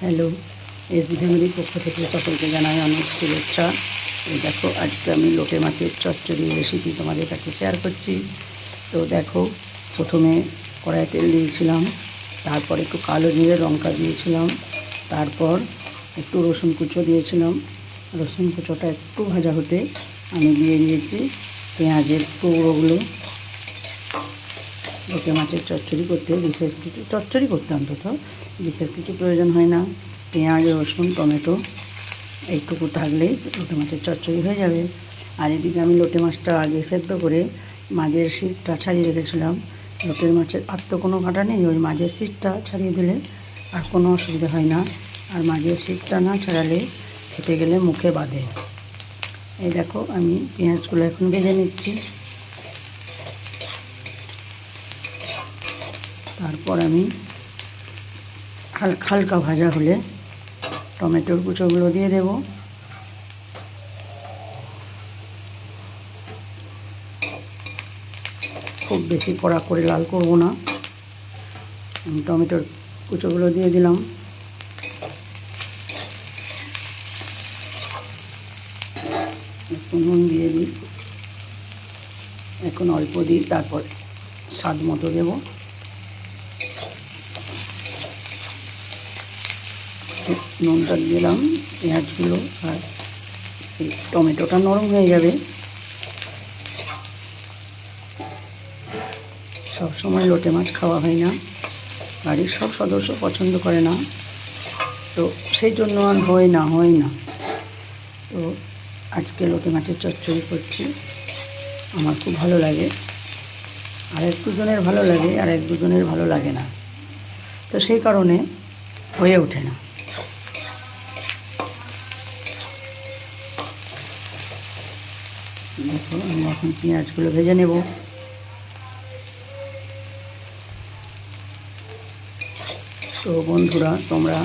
Hello, SB ফ্যামিলির পক্ষ থেকে সকলকে জানাই অনেক শুভেচ্ছা। এই দেখো, আজকে আমি লোটে মাছের চচ্চড়ি রেসিপি তোমাদের কাছে শেয়ার করছি। তো দেখো, প্রথমে কড়াই তেল দিয়েছিলাম, তারপর একটু কালো জিরে লঙ্কা দিয়েছিলাম, তারপর একটু রসুন কুচো দিয়েছিলাম। রসুন কুচোটা একটু ভাজা হতে আমি দিয়ে দিয়েছি পেঁয়াজের টুকরোগুলো। লোটে মাছের চচ্চড়ি করতে বিশেষ কিছু অন্তত বিশেষ কিছু প্রয়োজন হয় না। পেঁয়াজ, রসুন, টমেটো এইটুকু থাকলেই লোটে মাছের চচ্চড়ি হয়ে যাবে। আর এদিকে আমি লোটে মাছটা আগে সেদ্ধ করে মাঝের সিটটা ছাড়িয়ে রেখেছিলাম। লোটে মাছের আর তো কোনো কাটা নেই, ওই মাঝের সিটটা ছাড়িয়ে দিলে আর কোনো অসুবিধা হয় না। আর মাঝের সিটটা না ছাড়ালে খেতে গেলে মুখে বাঁধে। এই দেখো, আমি পেঁয়াজগুলো এখন ভেজে নিচ্ছি। তারপর আমি হালকা ভাজা হলে টমেটোর কুচোগুলো দিয়ে দেব। খুব বেশি কড়া করে লাল করব না। আমি টমেটোর কুচোগুলো দিয়ে দিলাম। একটু নুন দিয়ে দিই, এখন অল্প দিই, তারপর স্বাদ মতো দেবো। নুনটা দিলাম, পেঁয়াজগুলো আর এই টমেটোটা নরম হয়ে যাবে। সব সময় লোটে মাছ খাওয়া হয় না, বাড়ির সব সদস্য পছন্দ করে না, তো সেই জন্য আর হয় না। তো আজকে লোটে মাছের চচ্চড়ি করছি, আমার খুব ভালো লাগে। আর এক দুজনের ভালো লাগে, আর এক দুজনের ভালো লাগে না, তো সেই কারণে হয়ে ওঠে না। দেখো, আমি এখন পেঁয়াজগুলো ভেজে নেব। তো বন্ধুরা, তোমরা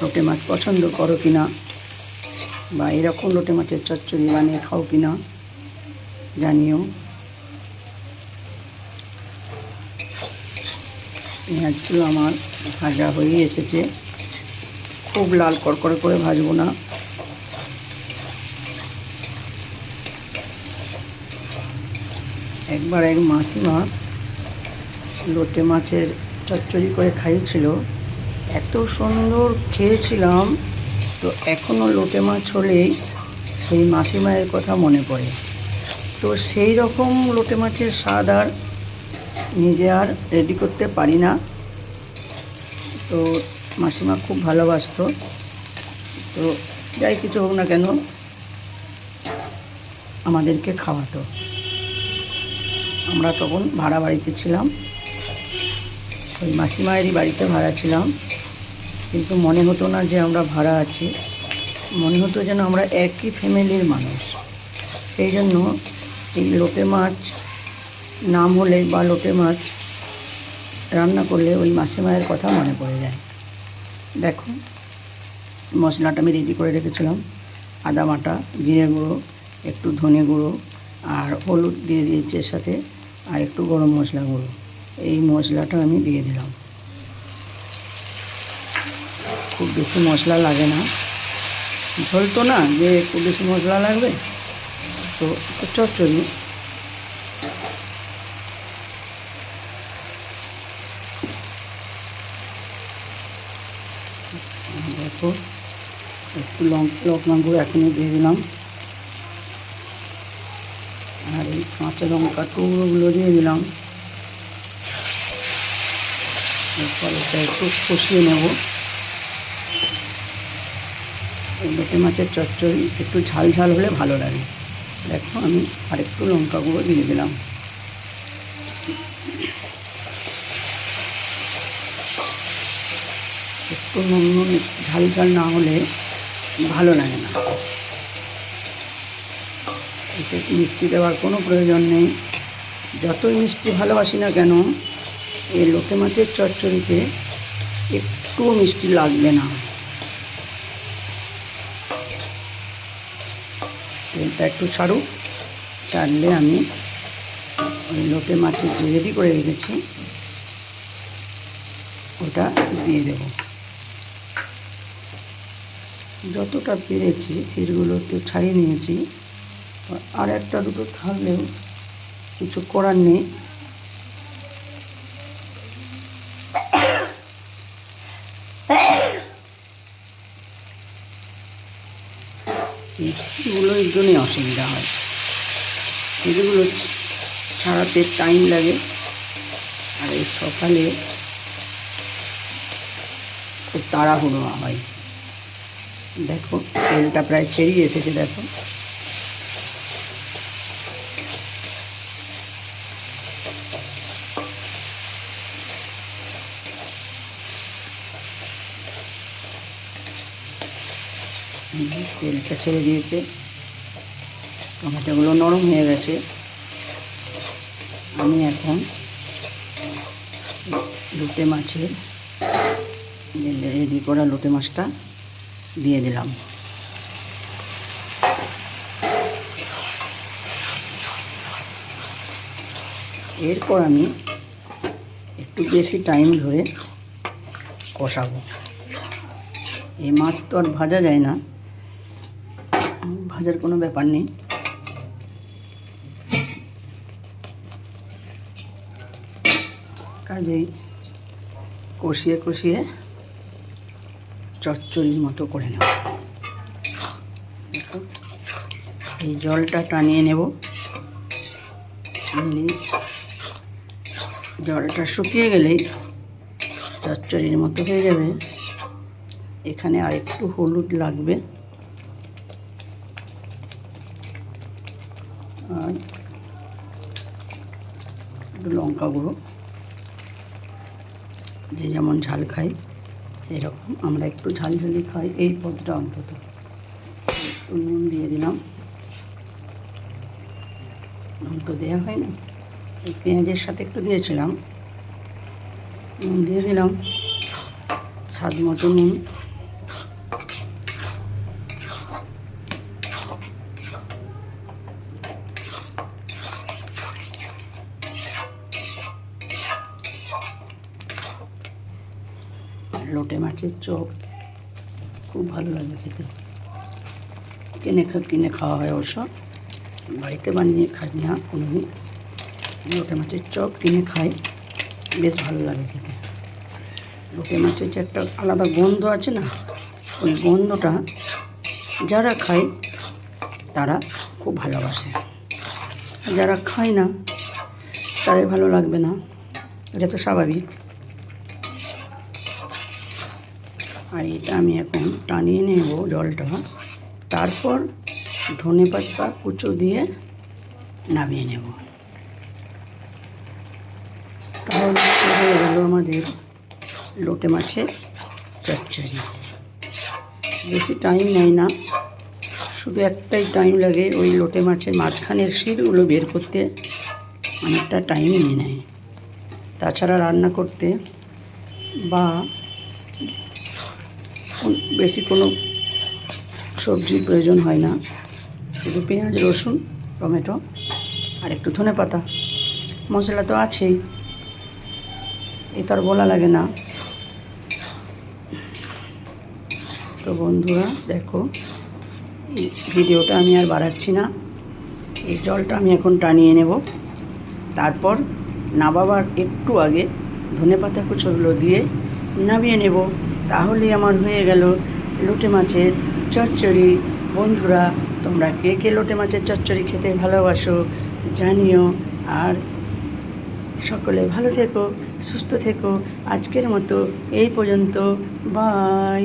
লোটে মাছ পছন্দ করো কি না, বা এরকম লোটে মাছের চচ্চড়ি বানিয়ে খাও কি না জানিও। পেঁয়াজগুলো আমার ভাজা হয়ে এসেছে, খুব লাল কড়কড়ে করে ভাজবো না। একবার এক মাসিমা লোটে মাছের চচ্চড়ি করে খাইয়েছিল, এত সুন্দর খেয়েছিলাম। তো এখনও লোটে মাছ হলেই সেই মাসিমায়ের কথা মনে পড়ে। তো সেই রকম লোটে মাছের স্বাদ আর নিজে আর রেডি করতে পারি না। তো মাসিমা খুব ভালোবাসতো। তো যাই কিছু হোক না কেন, আমাদেরকে খাওয়াতো। আমরা তখন ভাড়া বাড়িতে ছিলাম, ওই মাসিমায়েরই বাড়িতে ভাড়া ছিলাম, কিন্তু মনে হতো না যে আমরা ভাড়া আছি, মনে হতো যেন আমরা একই ফ্যামিলির মানুষ। সেই জন্য এই লোটে মাছ নাম হলে বা লোটে মাছ রান্না করলে ওই মাসিমায়ের কথা মনে পড়ে যায়। দেখো, মশলাটা আমি রেডি করে রেখেছিলাম। আদা বাটা, জিরে গুঁড়ো, একটু ধনে গুঁড়ো আর হলুদ দিয়ে দিয়েছি এর সাথে, আর একটু গরম মশলা গুঁড়ো। এই মশলাটা আমি দিয়ে দিলাম। খুব বেশি মশলা লাগে না, ঝোল তো না যে খুব বেশি মশলা লাগবে। তো চচ্চড়ি দেখো, একটু লঙ্কা গুঁড়ো এখনই দিয়ে দিলাম, আর এই কাঁচা লঙ্কা টুকরোগুলো দিয়ে দিলাম। এরপর এটা একটু কষিয়ে নেব। এই লোটে মাছের চচ্চড়ি একটু ঝাল ঝাল হলে ভালো লাগে। দেখো, আমি আরেকটু লঙ্কা গুঁড়ো দিয়ে দিলাম। একটু নুন ঝাল ঝাল না হলে ভালো লাগে না। এতে মিষ্টি দেওয়ার কোনো প্রয়োজন নেই। যতই মিষ্টি ভালোবাসি না কেন, এই লোটে মাছের চচ্চড়িতে একটু মিষ্টি লাগবে না। তেলটা একটু ছাড়ুক, ছাড়লে আমি ওই লোটে মাছের যে রেডি করে রেখেছি ওটা দিয়ে দেব। যতটা পেরেছি সিটগুলো তো ছাড়িয়ে নিয়েছি, আর একটা দুটো থাকলেও কিছু করার নেই। এই সিটগুলো এর জন্যই অসুবিধা হয়, সিটগুলো ছাড়াতে টাইম লাগে। আর এই সকালে খুব তাড়াহুড়ো হয়। দেখো তেলটা প্রায় ছেড়িয়ে এসেছে, দেখো। তেলটা ছেড়ে দিয়েছে, টমেটোগুলো নরম হয়ে গেছে। আমি এখন লোটে মাছের রেডি করা লোটে মাছটা দিয়ে দিলাম। এরপর আমি একটু বেশি টাইম ধরে কষাবো। এই মাছ তো আর ভাজা যায় না, ভাজার কোনো ব্যাপার নেই। কাজেই কষিয়ে কষিয়ে চচ্চড়ির মতো করে নেব। দেখো এই জলটা টানিয়ে নেব, জলটা শুকিয়ে গেলেই চচ্চড়ির মতো হয়ে যাবে। এখানে আর একটু হলুদ লাগবে, আর একটু লঙ্কা গুঁড়ো। যে যেমন ঝাল খাই সেই রকম আমরা একটু ঝালঝালি খাই এই পদটা অন্তত। একটু নুন দিয়ে দিলাম, নুন তো দেওয়া হয় না, এই পেঁয়াজের সাথে একটু দিয়েছিলাম, নুন দিয়ে দিলাম স্বাদ মতো নুন। লোটে মাছের চপ খুব ভালো লাগে খেতে। কিনে খাওয়া হয় অবশ্য, বাড়িতে বানিয়ে খাই না কোনোদিন। লোটে মাছের চপ কিনে খাই, বেশ ভালো লাগে খেতে। লোটে মাছের যে একটা আলাদা গন্ধ আছে না, ওই গন্ধটা যারা খায় তারা খুব ভালোবাসে, যারা খায় না তাদের ভালো লাগবে না, এটা তো স্বাভাবিক। আর এটা আমি এখন টানিয়ে নেব জলটা, তারপর ধনেপাতা কুচো দিয়ে নামিয়ে নেব। তাহলে হয়ে গেল আমাদের লোটে মাছের চচ্চড়ি। বেশি টাইম নেয় না, শুধু একটাই টাইম লাগে, ওই লোটে মাছের মাঝখানের শিরগুলো বের করতে অনেকটা টাইম নিয়ে নেয়। তাছাড়া রান্না করতে বা বেশি কোনো সবজির প্রয়োজন হয় না, শুধু পেঁয়াজ রসুন টমেটো আর একটু ধনেপাতা, মশলা তো আছেই, এ তো আর বলা লাগে না। তো বন্ধুরা দেখো, এই ভিডিওটা আমি আর বাড়াচ্ছি না, এই জলটা আমি এখন টানিয়ে নেব, তারপর নামাবার একটু আগে ধনেপাতা কুচোগুলো দিয়ে নামিয়ে নেব। তাহলেই আমার হয়ে গেল লোটে মাছের চচ্চড়ি। বন্ধুরা তোমরা কে কে লোটে মাছের চচ্চড়ি খেতে ভালোবাসো জানিও, আর সকলে ভালো থেকো, সুস্থ থেকো। আজকের মতো এই পর্যন্ত, বাই।